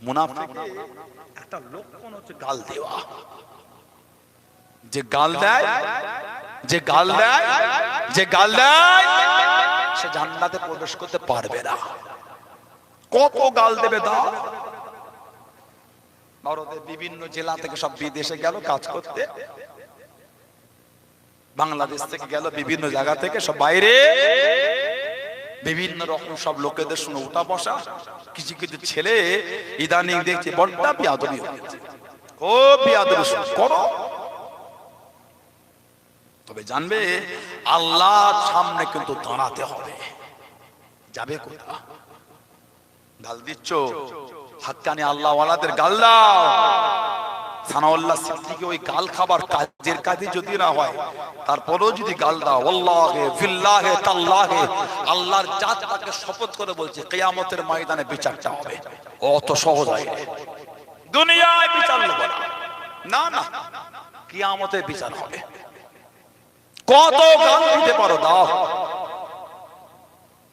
মুনাফিকের একটা লক্ষণ হচ্ছে গাল দেওয়া। যে গাল দেয়, যে গাল দেয়, যে গাল দেয়, সে জান্নাতে প্রবেশ করতে পারবে না। কত গাল দেবে দাও। ভারতের বিভিন্ন জেলা থেকে সব বিদেশে গেল কাজ করতে, বাংলাদেশ থেকে গেল বিভিন্ন জায়গা থেকে সব বাইরে, বিভিন্ন রকম সব লোকেদের শুনে উঠা বসা। কিছু কিছু ছেলে ইদানিং দেখছে বড়টা বিয়াদবি হচ্ছে, ও বিয়াদবি করো। তবে জানবে আল্লাহর সামনে কিন্তু দাঁড়াতে হবে। যাবে কোথা? গাল দিচ্ছ, হাক্কানি আল্লাহ ওয়ালাদের গাল দাও। সানাউল্লাহ সিদ্দিকী ওই গাল খাবার কাজের কাজে যদি না হয়, তারপরেও যদি গাল দাও, আল্লাহে বিল্লাহে তাল্লাহে, আল্লাহর জাত তাকে শপথ করে বলছে কিয়ামতের ময়দানে বিচারটা হবে। অত সহজ হয় দুনিয়ায় বিচার হবে না, না কিয়ামতে বিচার হবে। কত গাল দিতে পারো দাও।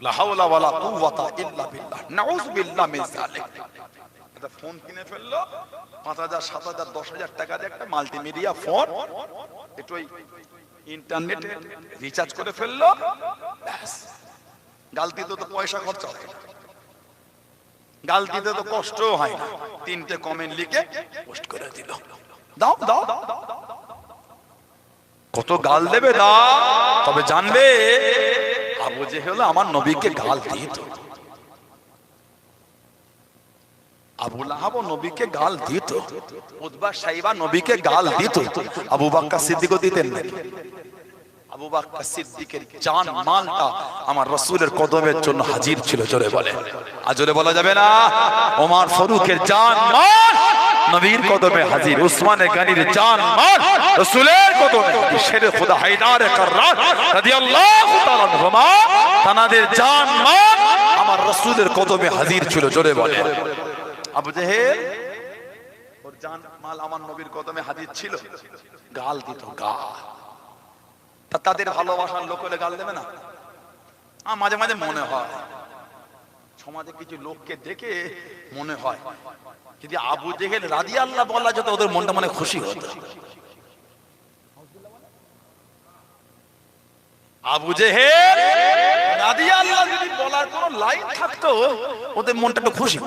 লা হাওলা ওয়ালা কুওয়াতা ইল্লা বিল্লাহ, নাউযু বিল্লাহ মিন যালিক। এটা ফোন কিনে ফেললো ৫,০০০ ৭,০০০ ১০,০০০ টাকা দিয়ে একটা মাল্টিমিডিয়া ফোন, একটু ইন্টারনেটে রিচার্জ করে ফেললো, ব্যাস। গাল দিতে তো পয়সা খরচা হয় না, গাল দিতে তো কষ্টও হয় না, ৩টে কমেন্ট লিখে পোস্ট করে দিল, দাও দাও। কত গাল দেবে দাও। তবে জানবে আবু জেহেল আমার নবীকে গাল দিত, আবু লাহাব নবীকে গাল দিত, উতবা সাইবা নবীকে গাল দিত, আবু বকর সিদ্দিকও দিতেন না। আবু বকর সিদ্দিকের জান মালটা আমার রাসূলের কদমের জন্য হাজির ছিল। জোরে বলে, আর জোরে বলা যাবে না? ওমর ফারুকের জান মাল নবীর কদমে হাজির, উসমানে গনির জান মাল রাসূলের কদমে, শেরে খোদা হায়দার কাররাত রাদিয়াল্লাহু তাআলা আনহুমা তানাদের জান মাল আমার রাসূলের কদমে হাজির ছিল। জোরে বলে, আবু জেহেল ওর জান মাল আমার নবীর কদমে হাজির ছিল, গাল দিত গাল। তা তাদের ভালোবাসার লোক হলে গাল দেবে না? মাঝে মাঝে মনে হয়, সমাজে কিছু লোককে দেখে মনে হয় যদি আবু জেহেল রাদিয়াল্লাহু বলা যেত, ওদের মনটা মানে খুশি হতো। আবু জেহেল রাদিয়াল্লাহু যদি বলার কোনো লাইন থাকতো, ওদের মনটা একটু খুশি।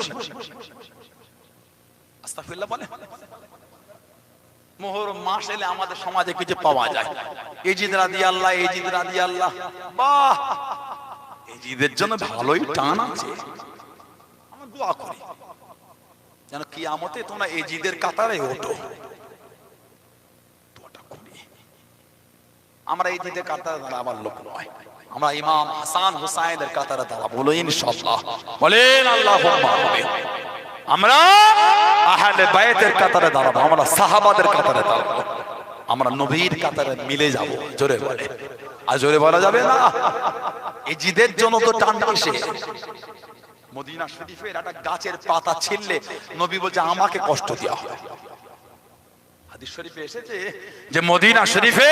আস্তাগফিরুল্লাহ বলে। মুহররম মাস এলে আমাদের সমাজে কিছু পাওয়া যায়, এজিদ রাদিয়াল্লাহ, এজিদ রাদিয়াল্লাহ, বাহ, এজিদের জন্য ভালোই টান আছে। আমরা দোয়া করি যেন কিয়ামতে তোমরা এজিদের কাতারে ওঠো, দোয়াটা করি। আমরা এজিদের কাতারে দাঁড়াবার লোক নয়, আমরা ইমাম হাসান হুসাইনের কাতারে দাঁড়াবো, বলো ইনশাআল্লাহ, বলেন আল্লাহুম্মা আমিন। আমরা আহলে বাইতের কাতারে দাঁড়াবো, আমরা সাহাবাদের কাতারে দাঁড়াবো, আমরা নবীর কাতারে মিলে যাব। জোরে বলে, আর জোরে বলা যাবে না? এজিদের জন্য তো টান কিসে? মদিনা শরীফের একটা গাছের পাতা ছিঁড়লে নবী বলছে আমাকে কষ্ট দেওয়া হয়। হাদিস শরীফে এসেছে যে মদিনা শরীফে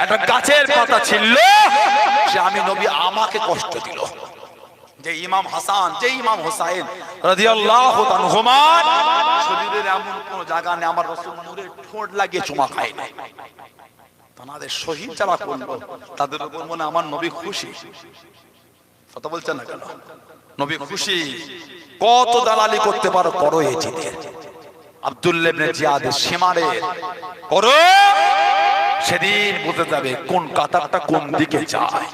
একটা গাছের পাতা ছিল, সে আমি নবী আমাকে কষ্ট দিল। যে ইমাম হাসান, যে ইমাম হুসাইন রাদিয়াল্লাহু আনহুমা শরীরের এমন কোন জায়গা নেই আমার রাসূল নূরের ঠোঁট লাগিয়ে চুমা খায় না। তাদের শহীদ যারা করলো তাদের উপর মনে আমার নবী খুশি। কথা বলছেন না কেন? নবী খুশি। কত দালালি করতে পারো করো, এজিদের আব্দুল্লাহ ইবনে জিয়াদের শিমারে করো, সেদিন বুঝে যাবে কোন কাতারটা কোন দিকে যায়।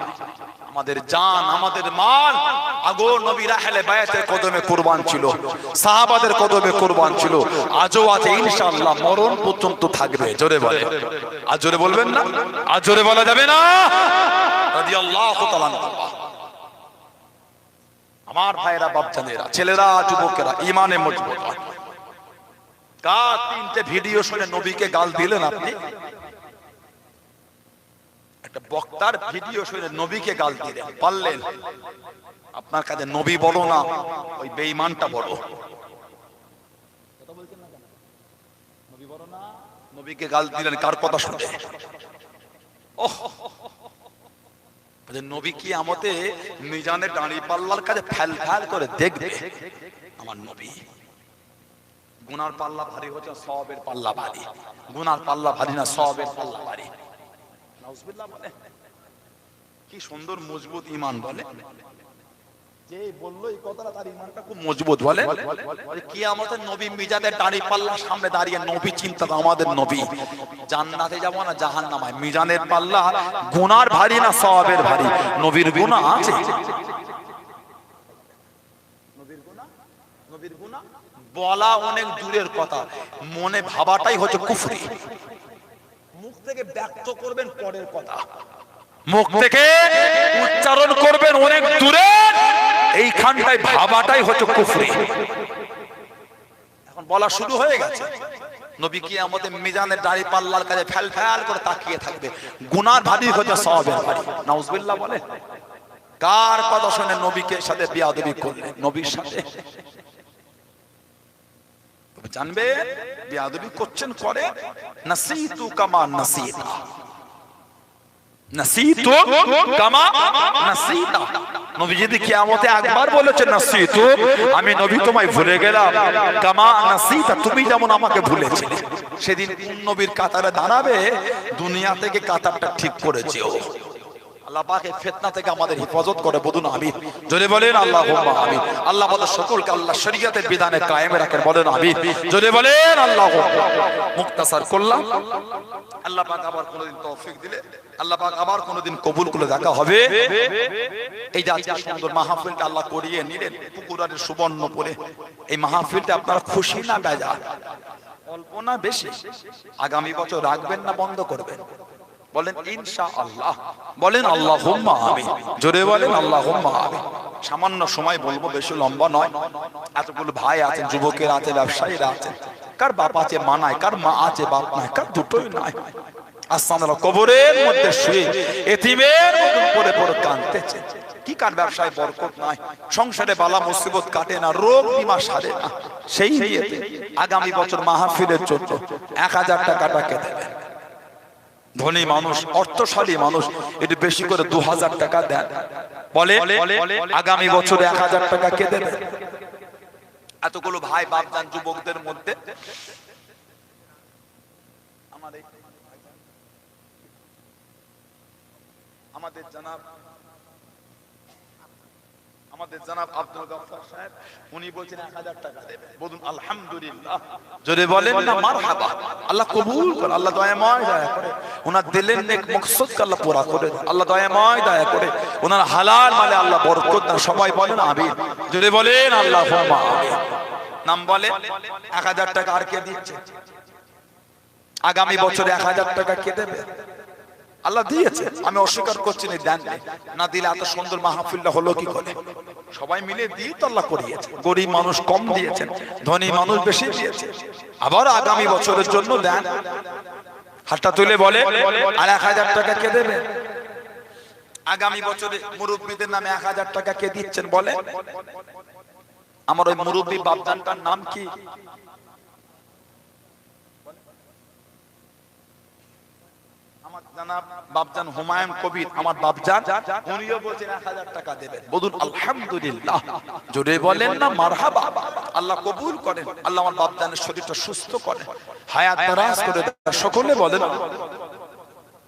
আমাদের জান, আমাদের মাল আগো নবীর আহলে বায়াতের কদমে কুরবান ছিল, সাহাবাদের কদমে কুরবান ছিল, আজও আছে, ইনশাআল্লাহ মরণ পর্যন্ত থাকবে। জোরে বলে, আর জোরে বলবেন না? আর জোরে বলা যাবে না? রাদিয়াল্লাহু তাআলা। আমার ভাইরা, বাপজানেরা, ছেলেরা, যুবকেরা, ঈমানে মজবুত হয়। কার 3টে ভিডিও শুনে নবীকে গাল দিলেন আপনি? একটা বক্তার ভিডিও শুনে নবীকে গাল দিলেন, পারলেন? আপনার কাছে নবী বড় না, ওই বেঈমানটা বড়। কথা বলছেন না কেন? নবী বড় না, নবীকে গাল দিলেন কার কথা শুনে? ওহ, নবী কিয়ামতে মিজানের দাঁড়িয়ে পাল্লার কাছে ফ্যাল ফ্যাল করে দেখবে, আমার নবী। গুনার পাল্লা ভারী হচ্ছে, সওয়াবের পাল্লা ভারী। গুনার পাল্লা ভারী না, সওয়াবের পাল্লা ভারী। নাউজুবিল্লাহ বলে। কি সুন্দর মজবুত ঈমান বলে। যে বললো এই কথাটা তার ঈমানটা খুব মজবুত বলে। কিয়ামতে নবী মিজানের দাঁড়িয়ে পাল্লার সামনে দাঁড়িয়ে নবী চিন্তা, আমাদের নবী জান্নাতে যাব না জাহান্নামে। মিজানের পাল্লা গুনার ভারী না সওয়াবের ভারী? নবীর গুনাহ আছে, নবীর গুনাহ বলা অনেক দূরের কথা, মনে ভাবাটাই হচ্ছে কুফরি। মুখ থেকে ব্যক্ত করবেন পরের কথা, মুখ থেকে উচ্চারণ করবেন অনেক দূরে, এইখানটায় ভাবাটাই হচ্ছে কুফরি। এখন বলা শুরু হয়ে গেছে। নবী কিয়ামতে মিজানের দাড়ি পাল্লার কাছে ফ্যাল ফ্যাল করে তাকিয়ে থাকবে, গুনার ভারী হচ্ছে সওয়াবের ভারী। নাউজুবিল্লাহ বলে। কার কথা শুনে নবীকে সাথে বিয়াদবি করলেন? নবীর সাথে। জানবে বিয়াদবি করছেন করে, নাসিতু কামা নাসিতা, নাসিতু কামা নাসিতা। নবী যদি কিয়ামতে একবার বলেছেন নাসিতু, আমি নবী তোমায় ভুলে গেলাম, কামা নাসিতা, তুমি যেমন আমাকে ভুলেছিলে। সেদিন কোন নবীর কাতারে দাঁড়াবে? দুনিয়া থেকে কাতারটা ঠিক করেছে ও। আল্লাহ পাক এই ফিতনা থেকে আমাদের হেফাজত করে, বলুন আমিন। জোরে বলেন আল্লাহুম্মা আমিন। আল্লাহ আমাদের সকলকে আল্লাহ শরীয়তের বিধানে কায়েম রাখেন, বলেন আমিন। জোরে বলেন আল্লাহুম্মা। মুক্তাসার করলাম, আল্লাহ পাক আবার কোনদিন তৌফিক দিলে, আল্লাহ পাক আবার কোনদিন কবুল করে দেখা হবে। এই যে আজকে সুন্দর মাহফিলটা আল্লাহ করিয়ে নিলেন পুকুরের সুবর্ণপুরে, এই মাহফিলটা আপনারা খুশি না বেজার? অল্প না বেশি? আগামী বছর রাখবেন না বন্ধ করবেন? বলেন ইনশাআল্লাহ, বলেন আল্লাহুম্মা আমিন। জোরে বলেন আল্লাহুম্মা আমিন। সামান্য সময় বলবো, বেশি লম্বা নয়। এতগুলো ভাই আছেন, যুবকেরা আছে, ব্যবসায়ীরা আছেন, কার বাপ আছে মা নাই, কার মা আছে বাপ নাই, কার দুটোই নাই। আস্তাগফিরুল্লাহ, কবরের মধ্যে শুয়ে এতিমের মতন পড়ে পড়ে কাঁদতেছে। কি কার ব্যবসায় বরকত নাই, সংসারে বালা মুসিবত কাটে না, রোগ বিমা সারে না। সেই নিয়েতে আগামী বছর মাহফিলের জন্য 1000 টাকাটা কেটে দেন। ধনী মানুষ, অর্থশালী মানুষ একটু বেশি করে 2000 টাকা দেন। বলে আগামী বছরে 1000 টাকা কে দেবে? এতগুলো ভাই বাপদান যুবকদের মধ্যে আমাদের জনাব আব্দুল গফফার সাহেব, উনি বলছেন 1000 টাকা দেবে। বলুন আলহামদুলিল্লাহ। যদি বলেন না মারহাবা, আল্লাহ কবুল করে, আল্লাহ দয়াময় দয়া করে ওনার দিলের নেক মকসদকে আল্লাহ পুরা করে দেন, আল্লাহ দয়াময় দয়া করে ওনার হালাল মালে আল্লাহ বরকত দেন। সবাই বলেন আমিন। যদি বলেন আল্লাহুম্মা আমিন। নাম বলে 1000 টাকা আর কে দিচ্ছে? আগামী বছরে 1000 টাকা কে দেবে? আল্লাহ দিয়েছে, আমি অস্বীকার করছি না, দেন না দিলে এত সুন্দর মাহফিলটা হলো কি করে? সবাই মিলে দিয়ে তো আল্লাহ করিয়েছে। গরিব মানুষ কম দিয়েছেন, ধনী মানুষ বেশি দিয়েছে। আবার আগামী বছরের জন্য দেন। হাতটা তুলে বলে আর 1000 টাকা কে দেবে? আগামী বছরে মুরব্বীদের নামে 1000 টাকা কে দিচ্ছেন বলে? আমার ওই মুরব্বী বাপজানটার নাম কি? জানাব বাপজান হুমায়ুন কবির, আমার বাপজান, উনিও বলছেন 1000 টাকা দেবেন। বলুন আলহামদুলিল্লাহ। জোরে বলেন না মারহাবা। আল্লাহ কবুল করেন, আল্লাহ আমার বাপজানের শরীরটা সুস্থ করেন, হায়াত দারাজ করে দেন। সকলে বলেন।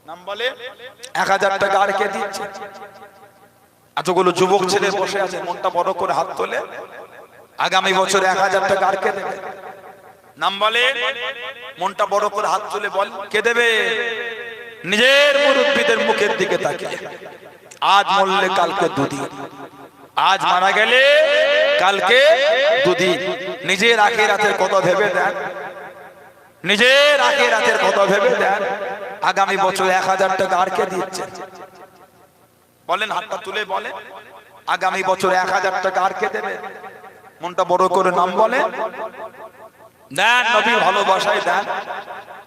নাম বলে 1000 টাকা আর কে দিচ্ছে? এতগুলো যুবক ছেলে বসে আছে, মনটা বড় করে হাত তোলে। আগামী বছরে 1000 টাকা আর কে দেবে? নাম বলে, মনটা বড় করে হাত তুলে বল কে দেবে? নিজের মুরব্বীদের মুখের দিকে তাকিয়ে। আজ মরলে কালকে দুদিন, আজ মারা গেলে কালকে দুদিন। নিজের আখিরাতের কথা ভেবে দেন, নিজের আখিরাতের কথা ভেবে দেন। আগামী বছর 1000 টাকা আর কে দিচ্ছে? বলেন, হাতটা তুলে বলে আগামী বছর 1000 টাকা আর কে দেবে? মনটা বড় করে নাম বলে দেন, নবীর ভালোবাসায় দেন।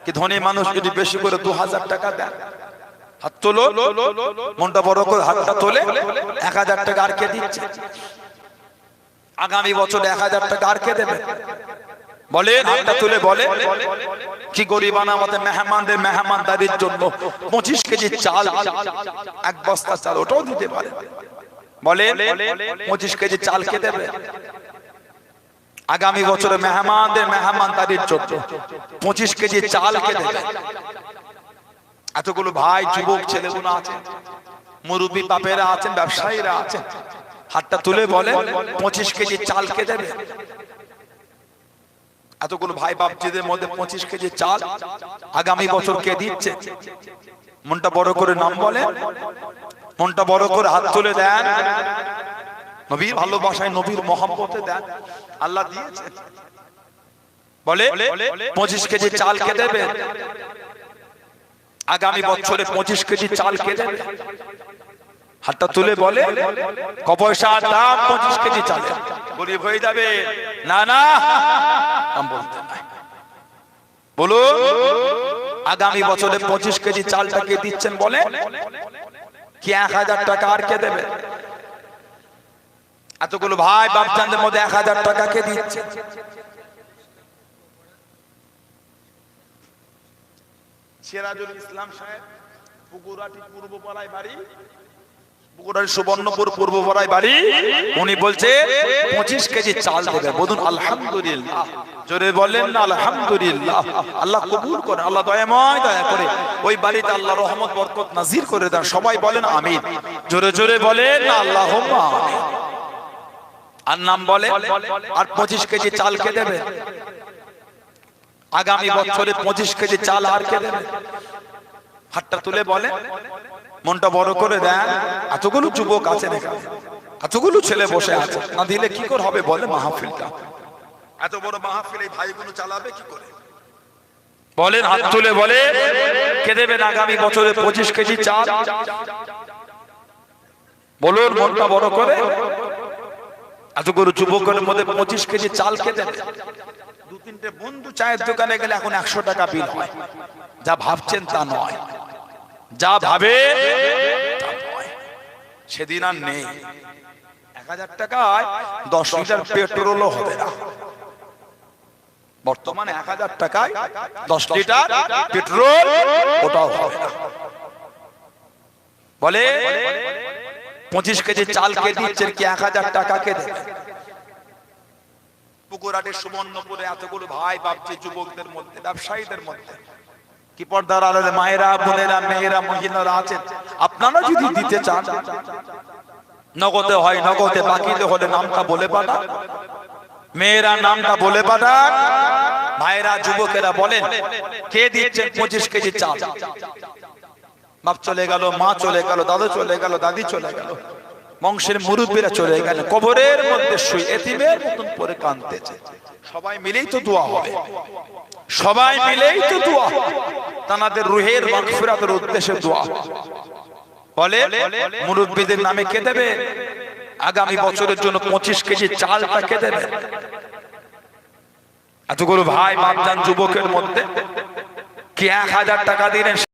কি ধনী মানুষ যদি বেশি করে 2000 টাকা দেন, হাত তোলো, মনটা বড় করে হাতটা তোলে। 1000 টাকা আর কে দিচ্ছে? আগামী বছর 1000 টাকা আর কে দেবে? বলে হাতটা তুলে বলে। কি গরিবানা আমাদের মেহমানদের মেহমানদারির জন্য 25 কেজি চাল, 1 বস্তা চাল ওটাও দিতে পারে। বলে 25 কেজি চাল কে দেবে? আগামী বছরে মেহমানদের মেহমানদারির জন্য 25 কেজি চাল কে দেবে? এতগুলো ভাই যুবক ছেলেগুলো আছেন, মুরব্বী বাপেরা আছেন, ব্যবসায়ীরা আছেন, হাতটা তুলে বলে 25 কেজি চাল কে দেবে? এতগুলো ভাই বাপজিদের মধ্যে 25 কেজি চাল আগামী বছর কে দিচ্ছে? মনটা বড় করে নাম বলে, মনটা বড় করে হাত তুলে দেন। নবীর ভালোবাসায়, নবীর মহব্বতে দেন। আল্লাহ দিয়েছে। বলে 25 কেজি চাল কে দেবে? আগামী বছরে 25 কেজি চাল কে দেবে? হাতটা তুলে বলে ক পয়সার দাম 25 কেজি চালে? গরিব হয়ে যাবে না, না বলতে নাই। বলো আগামী বছরে 25 কেজি চালটা কে দিচ্ছেন? বলে কি 1000 টাকা আর কে দেবে? এতগুলো ভাই বাপজানদের মধ্যে 1000 টাকা কে দিচ্ছে? সিরাজুল ইসলাম সাহেব, পুকুরাটি পূর্বপাড়ায় বাড়ি, পুকুরাটি সুবর্ণপুর পূর্বপাড়ায় বাড়ি। উনি বলছে 25 কেজি চাল দেবে। বলুন আলহামদুলিল্লাহ, জোরে বলেন না আলহামদুলিল্লাহ। আল্লাহ কবুল করে, আল্লাহ দয়াময় দয়া করে ওই বাড়িতে আল্লাহ রহমত বরকত নাজির করে দেন। সবাই বলেন আমিন, জোরে জোরে বলেন না আল্লাহুম্মা আমিন। আর নাম বলে আর 25 কেজি চাল কে দেবে? আগামী বছরে 25 কেজি চাল আর কে দেবে? হাতটা তুলে বলে, মনটা বড় করে দেন। এতগুলো যুবক আছেন এখানে, এতগুলো ছেলে বসে আছে, না দিলে কি করে হবে বলে মাহফিলটা? এত বড় মাহফিল এই ভাইগুলো চালাবে কি করে? বলেন হাত তুলে বলে কে দেবেন আগামী বছরে 25 কেজি চাল? বলুন মনটা বড় করে। এতগুলো যুবকের মধ্যে 25 কেজি চাল কে দেবে? 2-3টে বন্ধু চায়ের দোকানে গেলে এখন 100 টাকা বিল হয়। যা ভাবছেন তা নয়, যা ভাবে তা নয়। সেদিন আর নেই। 1000 টাকায় 10 লিটার পেট্রোলও হবে না। বর্তমানে 1000 টাকায় 10 লিটার পেট্রোল ওটাও হবে না। বলে 25 কেজি চাল কে দিচ্ছেন? কি 1000 টাকা কে দেবে? পুকুরাটের সুবর্ণপুরে এতগুলো ভাই বাপজি যুবকদের মধ্যে, ব্যবসায়ীদের মধ্যে, কি পর্দার আড়ালে মায়েরা, বোনেরা, মেয়েরা, মহিলারা আছেন। আপনারা যদি দিতে চান, নগদে হয় নগদে, বাকিতে হলে নামটা বলে পাঠান। মেয়েরা নামটা বলে পাঠান। ভাইরা যুবকেরা বলেন কে দিচ্ছেন 25 কেজি চাল? বাপ চলে গেল, মা চলে গেল, দাদু চলে গেল, দাদি চলে গেল, বংশের মুরব্বীরা চলে গেল, কবরের মধ্যে শুয়ে এতিমের মতন পরে কাঁদতেছে। সবাই মিলেই তো দোয়া হবে, সবাই মিলেই তো দোয়া, তাদের রুহের মাগফিরাতের উদ্দেশ্যে দোয়া। বলে মুরব্বীদের নামে কে দেবে আগামী বছরের জন্য 25 কেজি চালটা কে দেবে? এতগুলো ভাই বাপজান যুবকের মধ্যে কি 1000 টাকা দিলেন?